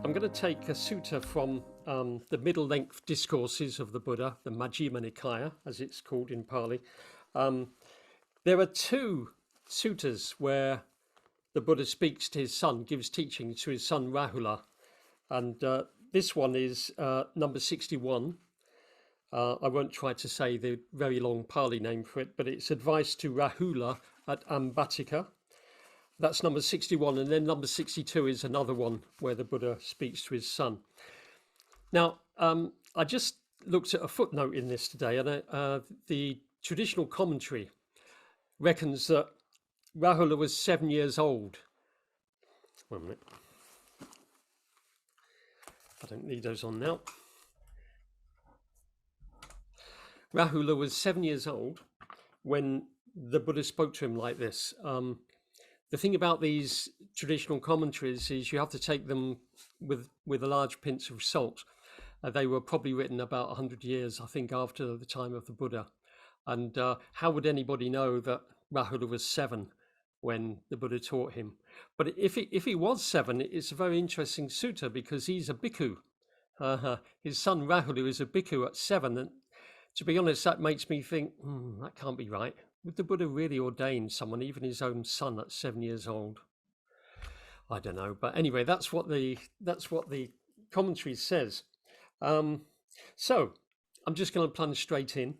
I'm going to take a sutta from the middle-length discourses of the Buddha, the Majjhima Nikaya, as it's called in Pali. There are two suttas where the Buddha speaks to his son, gives teaching to his son Rahula. And this one is number 61. I won't try to say the very long Pali name for it, but it's advice to Rahula at Ambatika. That's number 61. And then number 62 is another one where the Buddha speaks to his son. Now, I just looked at a footnote in this today, and the traditional commentary reckons that Rahula was 7 years old. 1 minute. I don't need those on now. Rahula was 7 years old when the Buddha spoke to him like this. The thing about these traditional commentaries is you have to take them with a large pinch of salt. They were probably written about 100 years, I think, after the time of the Buddha. And how would anybody know that Rahula was 7 when the Buddha taught him? But if he was 7, it's a very interesting sutta because he's a bhikkhu. His son Rahula is a bhikkhu at 7. And to be honest, that makes me think, that can't be right. Would the Buddha really ordain someone, even his own son, at 7 years old? I don't know. But anyway, that's what the commentary says. So I'm just going to plunge straight in.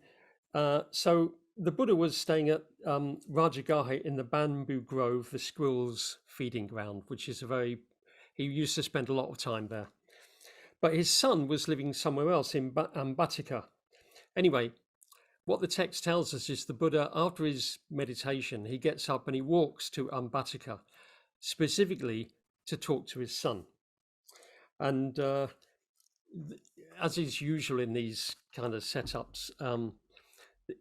So the Buddha was staying at Rajagaha in the bamboo grove, the squirrels' feeding ground, which is he used to spend a lot of time there. But his son was living somewhere else in Ambatika. Anyway, what the text tells us is the Buddha, after his meditation, he gets up and he walks to Ambatika, specifically to talk to his son. And as is usual in these kind of setups,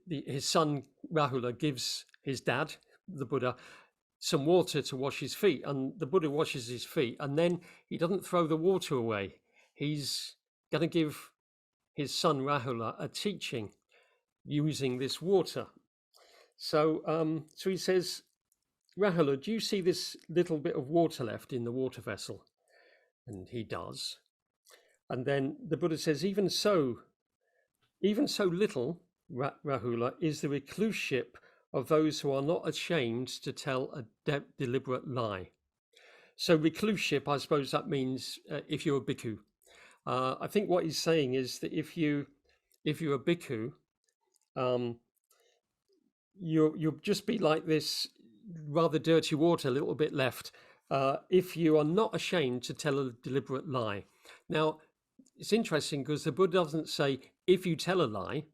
his son Rahula gives his dad, the Buddha, some water to wash his feet, and the Buddha washes his feet, and then he doesn't throw the water away. He's going to give his son Rahula a teaching using this water. So he says, Rahula, do you see this little bit of water left in the water vessel? And he does. And then the Buddha says, even so little, Rahula, is the recluseship of those who are not ashamed to tell a deliberate lie. So recluseship, I suppose that means if you're a bhikkhu. I think what he's saying is that if you're a bhikkhu, you'll just be like this rather dirty water, a little bit left, if you are not ashamed to tell a deliberate lie. Now, it's interesting because the Buddha doesn't say, if you tell a lie,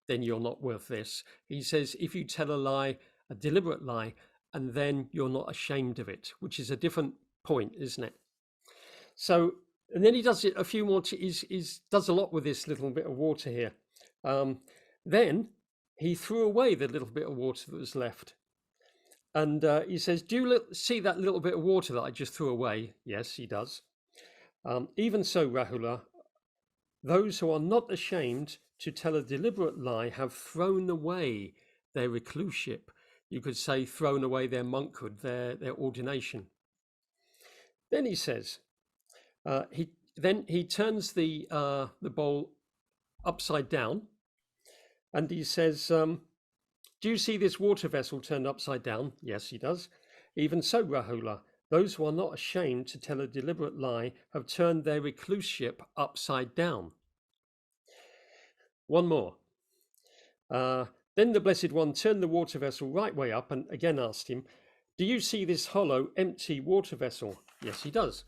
then you're not worth this. He says, if you tell a lie, a deliberate lie, and then you're not ashamed of it, which is a different point, isn't it? So, and then he does it a few more, he does a lot with this little bit of water here. Then he threw away the little bit of water that was left. And he says, do you see that little bit of water that I just threw away? Yes, he does. Even so, Rahula, those who are not ashamed to tell a deliberate lie have thrown away their recluseship. You could say thrown away their monkhood, their ordination. Then he says, he turns the bowl upside down, and he says, do you see this water vessel turned upside down? Yes, he does. Even so, Rahula, those who are not ashamed to tell a deliberate lie have turned their recluseship upside down. One more. Then the Blessed One turned the water vessel right way up and again asked him, do you see this hollow, empty water vessel? Yes, he does.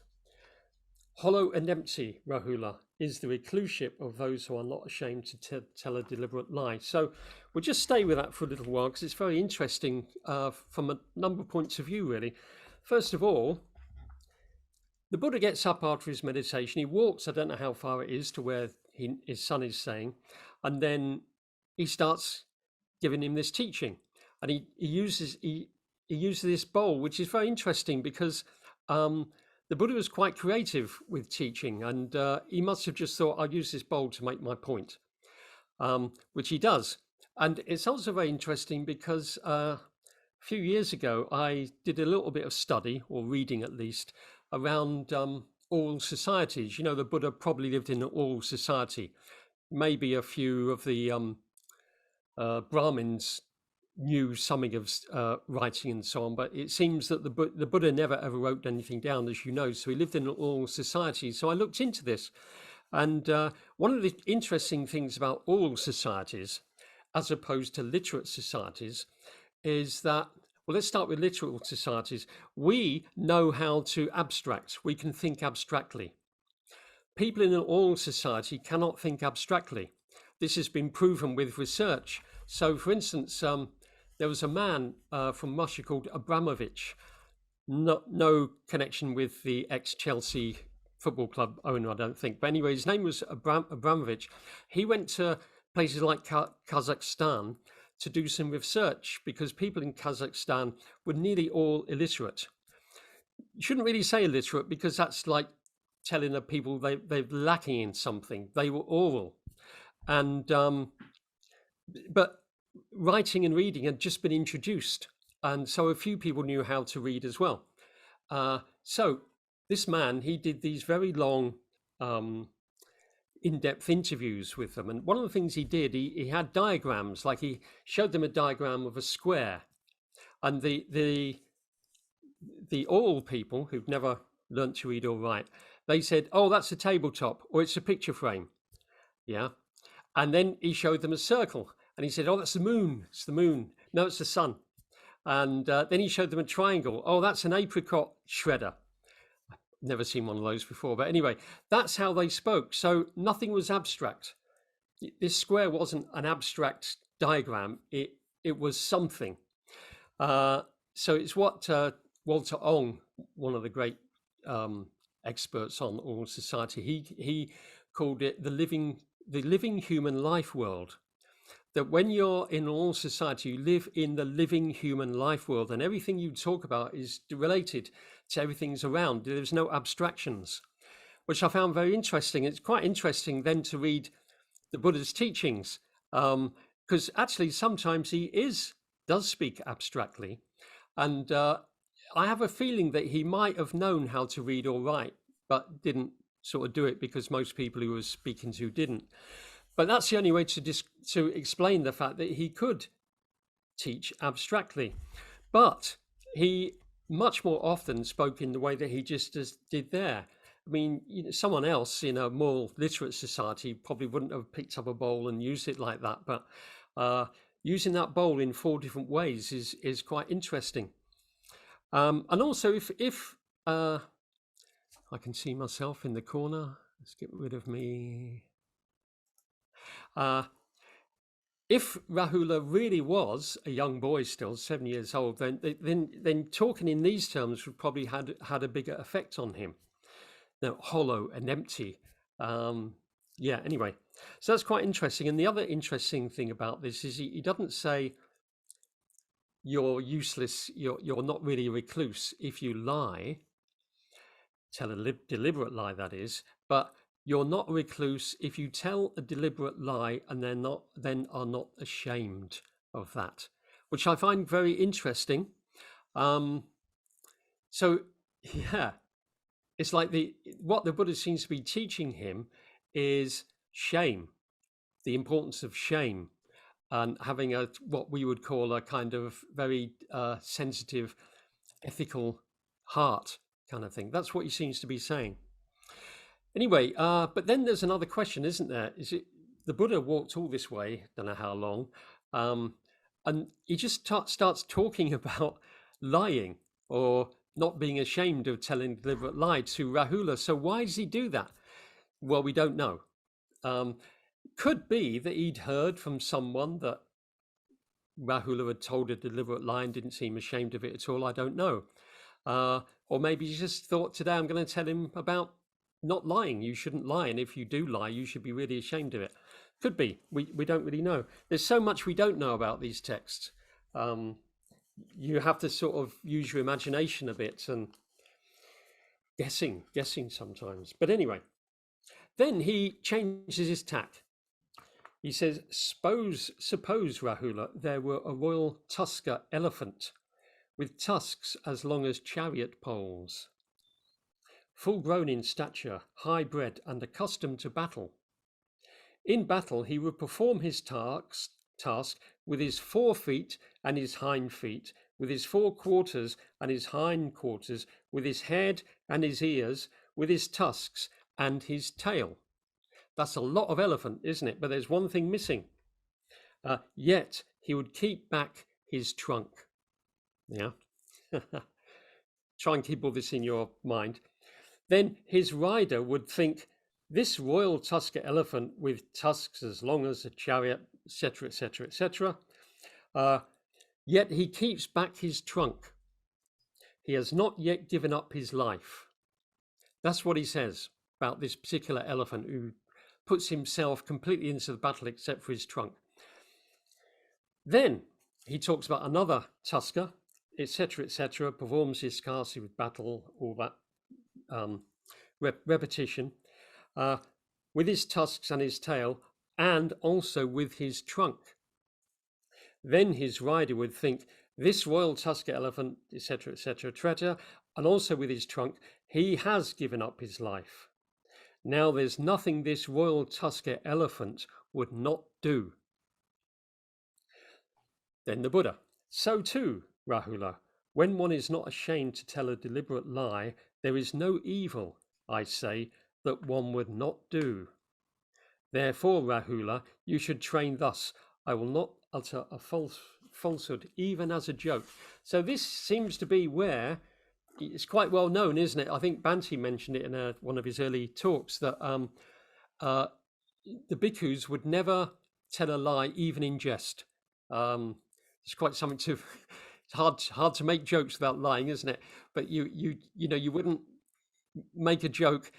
Hollow and empty, Rahula, is the recluseship of those who are not ashamed to tell a deliberate lie. So we'll just stay with that for a little while because it's very interesting from a number of points of view, really. First of all, the Buddha gets up after his meditation. He walks, I don't know how far it is, to where his son is staying, and then he starts giving him this teaching. And he uses this bowl, which is very interesting because the Buddha was quite creative with teaching, and he must have just thought, I'll use this bowl to make my point, which he does. And it's also very interesting because a few years ago, I did a little bit of study, or reading at least, around oral societies. You know, the Buddha probably lived in an oral society. Maybe a few of the Brahmins knew something of writing and so on, but it seems that the Buddha never ever wrote anything down, as you know. So he lived in an oral society. So I looked into this, and one of the interesting things about oral societies, as opposed to literate societies, is that, well, let's start with literal societies. We know how to abstract. We can think abstractly. People in an oral society cannot think abstractly. This has been proven with research. So, for instance, there was a man from Russia called Abramovich, no connection with the ex-Chelsea football club owner, I don't think. But anyway, his name was Abramovich. He went to places like Kazakhstan to do some research because people in Kazakhstan were nearly all illiterate. You shouldn't really say illiterate because that's like telling the people they're lacking in something. They were oral. And but writing and reading had just been introduced, and so a few people knew how to read as well. So this man, he did these very long in-depth interviews with them, and one of the things he did, he had diagrams, like he showed them a diagram of a square, and the oral people who've never learnt to read or write, they said, oh, that's a tabletop, or it's a picture frame. Yeah. And then he showed them a circle, and he said, oh, that's the moon. It's the moon. No, it's the sun. And then he showed them a triangle. Oh, that's an apricot shredder. I've never seen one of those before. But anyway, that's how they spoke. So nothing was abstract. This square wasn't an abstract diagram. It was something. So it's what Walter Ong, one of the great experts on oral society, he called it the living human life world. That when you're in oral society, you live in the living human life world, and everything you talk about is related to everything's around. There's no abstractions, which I found very interesting. It's quite interesting then to read the Buddha's teachings, because actually sometimes he does speak abstractly, and I have a feeling that he might have known how to read or write, but didn't sort of do it because most people he was speaking to didn't. But that's the only way to explain the fact that he could teach abstractly. But he much more often spoke in the way that he just did there. I mean, you know, someone else in a more literate society probably wouldn't have picked up a bowl and used it like that. But using that bowl in 4 different ways is quite interesting. And also, if I can see myself in the corner, let's get rid of me. If Rahula really was a young boy still, 7 years old, then talking in these terms would probably had a bigger effect on him. Now, hollow and empty. Yeah, anyway, so that's quite interesting. And the other interesting thing about this is he doesn't say you're useless, you're not really a recluse if you lie, tell a deliberate lie, that is, but you're not a recluse if you tell a deliberate lie and then are not ashamed of that, which I find very interesting. So yeah, it's like what the Buddha seems to be teaching him is shame, the importance of shame, and having what we would call a kind of very sensitive, ethical heart kind of thing. That's what he seems to be saying. Anyway, but then there's another question, isn't there? Is it the Buddha walked all this way, don't know how long, and he just starts talking about lying or not being ashamed of telling a deliberate lie to Rahula. So why does he do that? Well, we don't know. Could be that he'd heard from someone that Rahula had told a deliberate lie and didn't seem ashamed of it at all. I don't know. Or maybe he just thought, today I'm going to tell him about not lying. You shouldn't lie, and if you do lie, you should be really ashamed of it. Could be. We don't really know. There's so much we don't know about these texts. You have to sort of use your imagination a bit and guessing sometimes. But anyway, then he changes his tack. He says, suppose, Rahula, there were a royal tusker elephant with tusks as long as chariot poles. full grown in stature, high bred, and accustomed to battle. In battle, he would perform his task with his 4 feet and his hind feet, with his 4 quarters and his hind quarters, with his head and his ears, with his tusks and his tail. That's a lot of elephant, isn't it? But there's one thing missing. Yet he would keep back his trunk. Yeah. Try and keep all this in your mind. Then his rider would think, this royal tusker elephant with tusks as long as a chariot, etc., etc., etc. Yet he keeps back his trunk. He has not yet given up his life. That's what he says about this particular elephant who puts himself completely into the battle except for his trunk. Then he talks about another tusker, etc., etc., performs his task with battle, all that repetition, with his tusks and his tail, and also with his trunk. Then his rider would think, this royal tusker elephant, etc., etc., etc., and also with his trunk, he has given up his life. Now there's nothing this royal tusker elephant would not do. Then the Buddha, so too, Rahula, when one is not ashamed to tell a deliberate lie, there is no evil, I say, that one would not do. Therefore, Rahula, you should train thus. I will not utter a falsehood, even as a joke. So this seems to be where it's quite well known, isn't it? I think Banti mentioned it in one of his early talks, that the bhikkhus would never tell a lie, even in jest. It's quite something to. It's hard to make jokes without lying, isn't it? But you wouldn't make a joke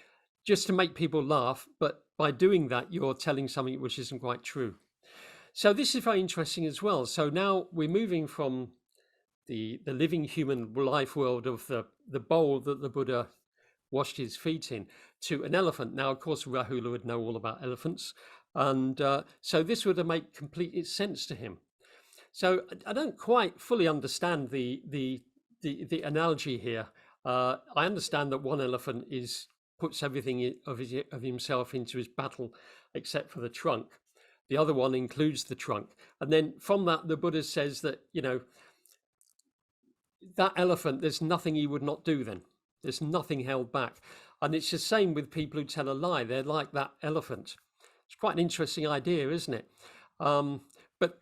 just to make people laugh, but by doing that, you're telling something which isn't quite true. So this is very interesting as well. So now we're moving from the living human life world of the bowl that the Buddha washed his feet in to an elephant. Now, of course, Rahula would know all about elephants, and so this would make complete sense to him. So I don't quite fully understand the analogy here. I understand that one elephant puts everything of himself into his battle, except for the trunk. The other one includes the trunk, and then from that, the Buddha says that that elephant, there's nothing he would not do. Then there's nothing held back, and it's the same with people who tell a lie. They're like that elephant. It's quite an interesting idea, isn't it? But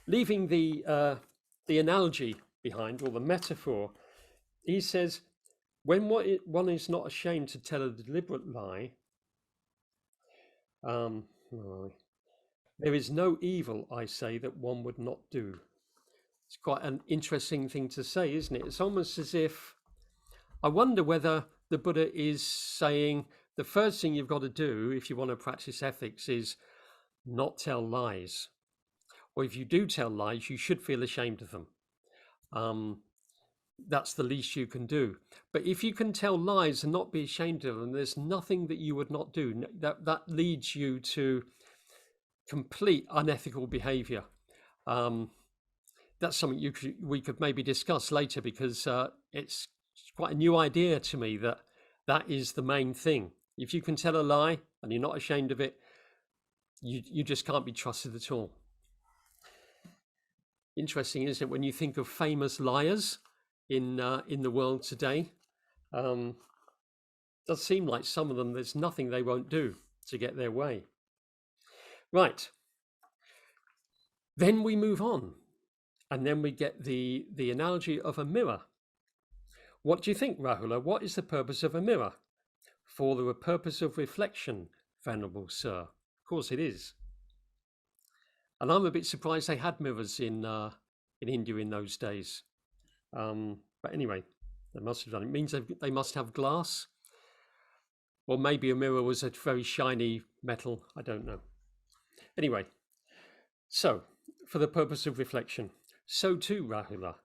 leaving the analogy behind, or the metaphor, he says, when one is not ashamed to tell a deliberate lie, there is no evil, I say, that one would not do. It's quite an interesting thing to say, isn't it? It's almost as if, I wonder whether the Buddha is saying the first thing you've got to do if you want to practice ethics is not tell lies. Or if you do tell lies, you should feel ashamed of them. That's the least you can do. But if you can tell lies and not be ashamed of them, there's nothing that you would not do. That leads you to complete unethical behavior. That's something we could maybe discuss later, because it's quite a new idea to me that is the main thing. If you can tell a lie and you're not ashamed of it, you just can't be trusted at all. Interesting, isn't it, when you think of famous liars in the world today? Does seem like some of them, there's nothing they won't do to get their way. Right. Then we move on, and then we get the analogy of a mirror. What do you think, Rahula? What is the purpose of a mirror? For the purpose of reflection, Venerable Sir. Of course it is. And I'm a bit surprised they had mirrors in India in those days. But anyway, they must have done it. It means they must have glass. Or maybe a mirror was a very shiny metal. I don't know. Anyway, so for the purpose of reflection, so too, Rahula,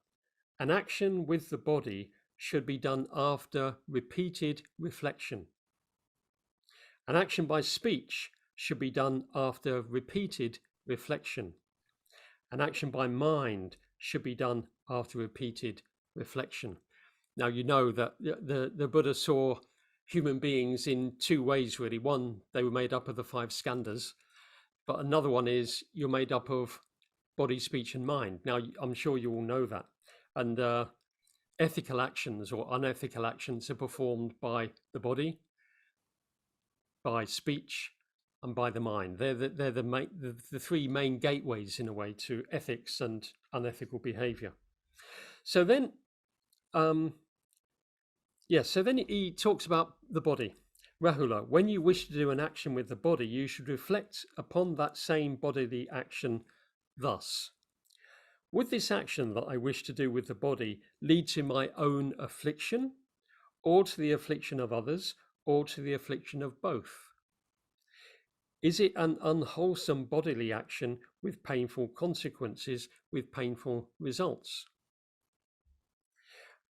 an action with the body should be done after repeated reflection. An action by speech should be done after repeated reflection. An action by mind should be done after repeated reflection. Now, you know that the Buddha saw human beings in two ways, really. One, they were made up of the five skandhas, but another one is you're made up of body, speech, and mind. Now, I'm sure you all know that. And ethical actions or unethical actions are performed by the body, by speech, and by the mind. They're the three main gateways, in a way, to ethics and unethical behavior. So then, so then he talks about the body. Rahula, when you wish to do an action with the body, you should reflect upon that same bodily action thus. Would this action that I wish to do with the body lead to my own affliction, or to the affliction of others, or to the affliction of both? Is it an unwholesome bodily action with painful consequences, with painful results?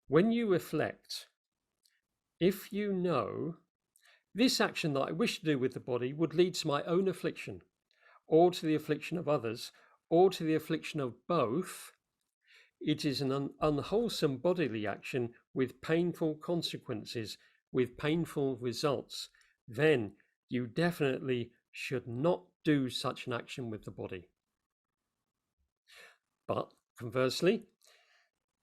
When you reflect, if you know this action that I wish to do with the body would lead to my own affliction, or to the affliction of others, or to the affliction of both, it is an unwholesome bodily action with painful consequences, with painful results, then you definitely should not do such an action with the body. But conversely,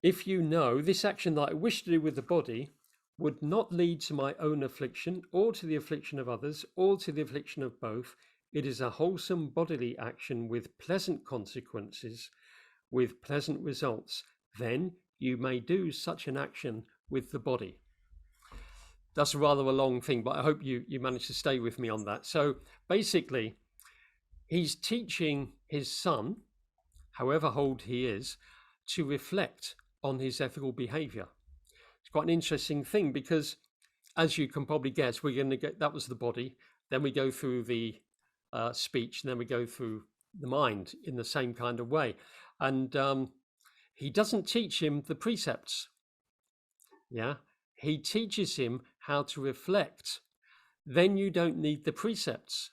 if you know this action that I wish to do with the body would not lead to my own affliction, or to the affliction of others, or to the affliction of both, it is a wholesome bodily action with pleasant consequences, with pleasant results, then you may do such an action with the body. That's rather a long thing, but I hope you managed to stay with me on that. So basically, he's teaching his son, however old he is, to reflect on his ethical behavior. It's quite an interesting thing because, as you can probably guess, we're going to get, that was the body, then we go through the speech, and then we go through the mind in the same kind of way. And he doesn't teach him the precepts. Yeah, he teaches him how to reflect. Then you don't need the precepts.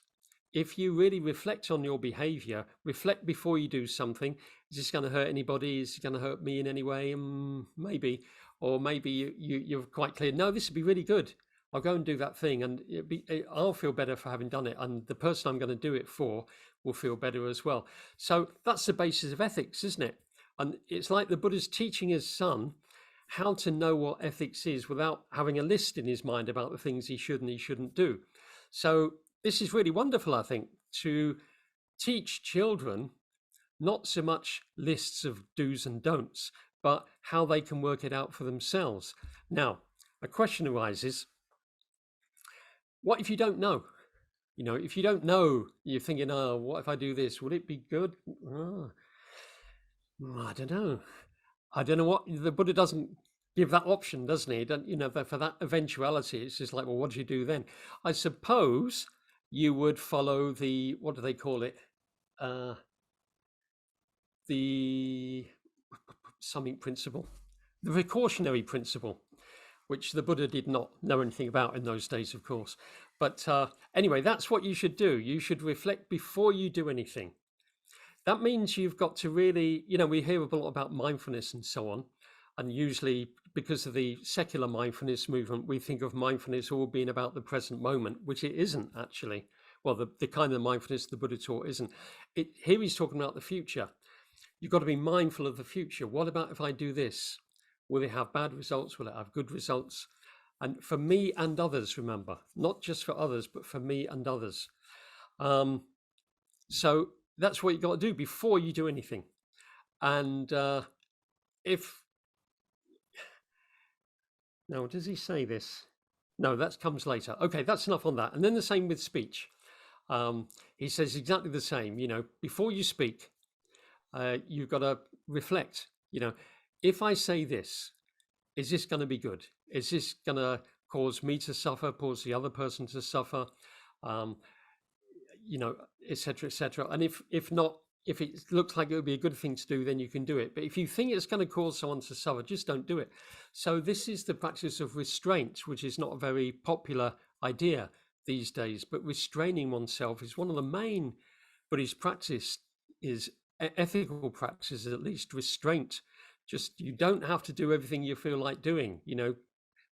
If you really reflect on your behavior, reflect before you do something. Is this going to hurt anybody? Is it going to hurt me in any way? Maybe. Or maybe you're quite clear, no, this would be really good. I'll go and do that thing, and I'll feel better for having done it. And the person I'm going to do it for will feel better as well. So that's the basis of ethics, isn't it? And it's like the Buddha's teaching his son how to know what ethics is without having a list in his mind about the things he should and he shouldn't do. So this is really wonderful, I think, to teach children not so much lists of do's and don'ts, but how they can work it out for themselves. Now, a question arises, what if you don't know? You know, if you don't know, you're thinking, oh, what if I do this? Will it be good? Oh, I don't know. I don't know what, the Buddha doesn't give that option, doesn't he? You know, for that eventuality, it's just like, well, what do you do then? I suppose you would follow the, what do they call it? The something principle, the precautionary principle, which the Buddha did not know anything about in those days, of course. But anyway, that's what you should do. You should reflect before you do anything. That means you've got to really, you know, we hear a lot about mindfulness and so on. And usually because of the secular mindfulness movement, we think of mindfulness all being about the present moment, which it isn't actually. Well, the kind of mindfulness the Buddha taught isn't. Here he's talking about the future. You've got to be mindful of the future. What about if I do this? Will it have bad results? Will it have good results? And for me and others, remember, not just for others, but for me and others. So that's what you got to do before you do anything. And now, does he say this? No, that comes later. Okay, that's enough on that. And then the same with speech. He says exactly the same. You know, before you speak, you've got to reflect. You know, if I say this, is this going to be good? Is this going to cause me to suffer, cause the other person to suffer? You know, et cetera, et cetera. And if not, if it looks like it would be a good thing to do, then you can do it. But if you think it's going to cause someone to suffer, just don't do it. So this is the practice of restraint, which is not a very popular idea these days. But restraining oneself is one of the main Buddhist practice, is ethical practices, at least restraint, Just, you don't have to do everything you feel like doing,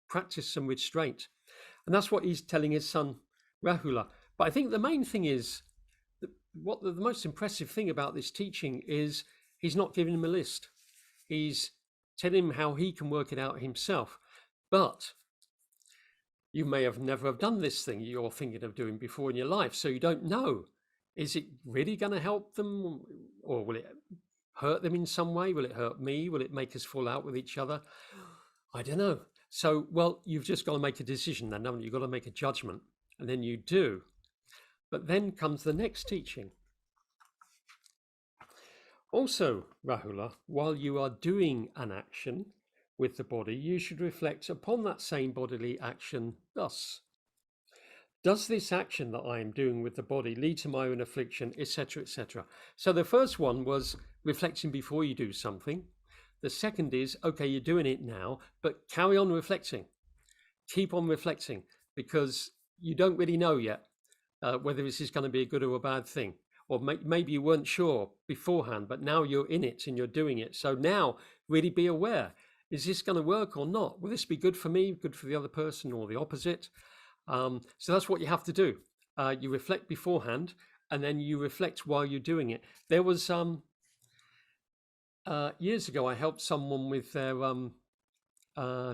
practice some restraint. And that's what he's telling his son, Rahula. But I think the main thing is, what the most impressive thing about this teaching is he's not giving him a list. He's telling him how he can work it out himself. But you may have never have done this thing you're thinking of doing before in your life, so you don't know. Is it really going to help them, or will it hurt them in some way? Will it hurt me? Will it make us fall out with each other? I don't know. So, well, you've just got to make a decision then, haven't you? You've got to make a judgment, and then you do. But then comes the next teaching. Also, Rahula, while you are doing an action with the body, you should reflect upon that same bodily action thus. Does this action that I am doing with the body lead to my own affliction, etc., etc.? So the first one was reflecting before you do something. The second is, okay, you're doing it now, but carry on reflecting. Keep on reflecting, because you don't really know yet whether this is going to be a good or a bad thing. Or maybe you weren't sure beforehand, but now you're in it and you're doing it. So now really be aware. Is this going to work or not? Will this be good for me, good for the other person, or the opposite? So that's what you have to do. You reflect beforehand, and then you reflect while you're doing it. There was years ago, I helped someone with their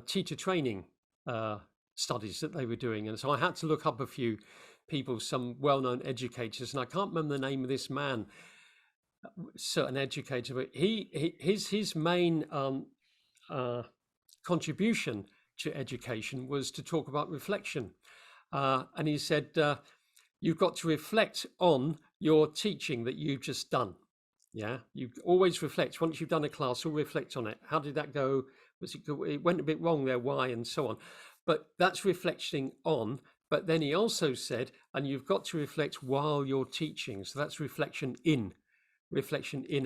teacher training studies that they were doing, and so I had to look up a few people, some well-known educators, and I can't remember the name of this man, certain educator, but his main contribution to education was to talk about reflection. And he said, you've got to reflect on your teaching that you've just done. Yeah, you always reflect. Once you've done a class, you'll reflect on it. How did that go? It went a bit wrong there, why, and so on. But that's reflecting on. But then he also said, and you've got to reflect while you're teaching. So that's reflection in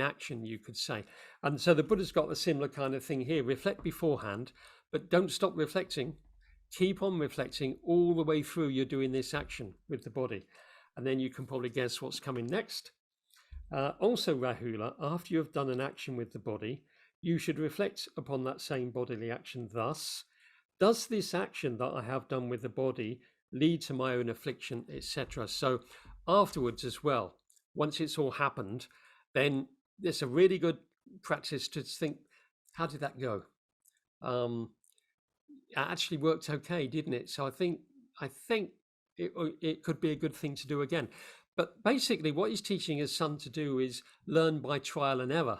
action, you could say. And so the Buddha's got a similar kind of thing here. Reflect beforehand, but don't stop reflecting. Keep on reflecting all the way through you're doing this action with the body. And then you can probably guess what's coming next. Also, Rahula, after you have done an action with the body, you should reflect upon that same bodily action thus. Does this action that I have done with the body lead to my own affliction, etc.? So afterwards as well, once it's all happened, then it's a really good practice to think, how did that go? It actually worked okay, didn't it? So I think it could be a good thing to do again. But basically what he's teaching his son to do is learn by trial and error.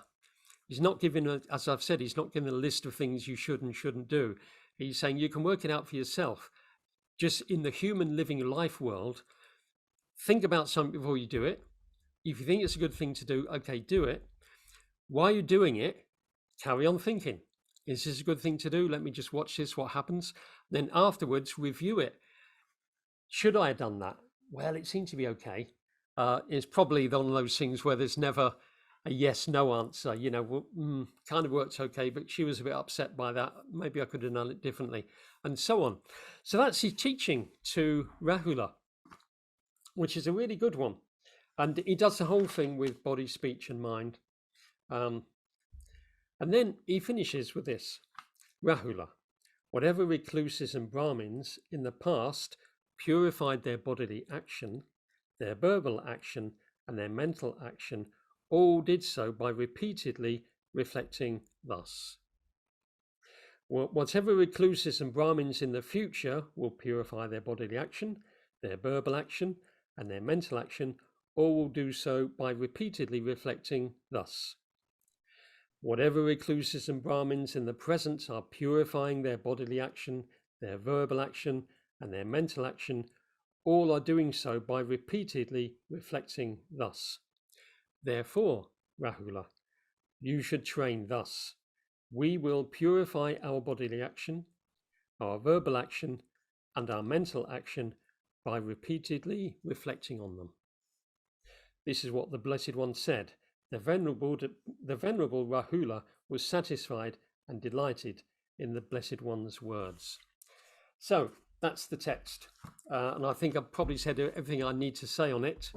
He's not giving, as I've said, he's not giving a list of things you should and shouldn't do. He's saying you can work it out for yourself. Just in the human living life world, think about something before you do it. If you think it's a good thing to do, okay, do it. While you're doing it, carry on thinking. Is this a good thing to do? Let me just watch this, what happens. Then afterwards, review it. Should I have done that? Well, it seemed to be okay. It's probably one of those things where there's never a yes, no answer. Kind of worked okay, but she was a bit upset by that. Maybe I could have done it differently, and so on. So that's his teaching to Rahula, which is a really good one. And he does the whole thing with body, speech, and mind. And then he finishes with this. Rahula, whatever recluses and Brahmins in the past purified their bodily action, their verbal action, and their mental action, all did so by repeatedly reflecting thus. Whatever recluses and Brahmins in the future will purify their bodily action, their verbal action, and their mental action, all will do so by repeatedly reflecting thus. Whatever recluses and Brahmins in the present are purifying their bodily action, their verbal action, and their mental action, all are doing so by repeatedly reflecting thus. Therefore, Rahula, you should train thus. We will purify our bodily action, our verbal action, and our mental action by repeatedly reflecting on them. This is what the Blessed One said. The Venerable Rahula was satisfied and delighted in the Blessed One's words. So that's the text. And I think I've probably said everything I need to say on it.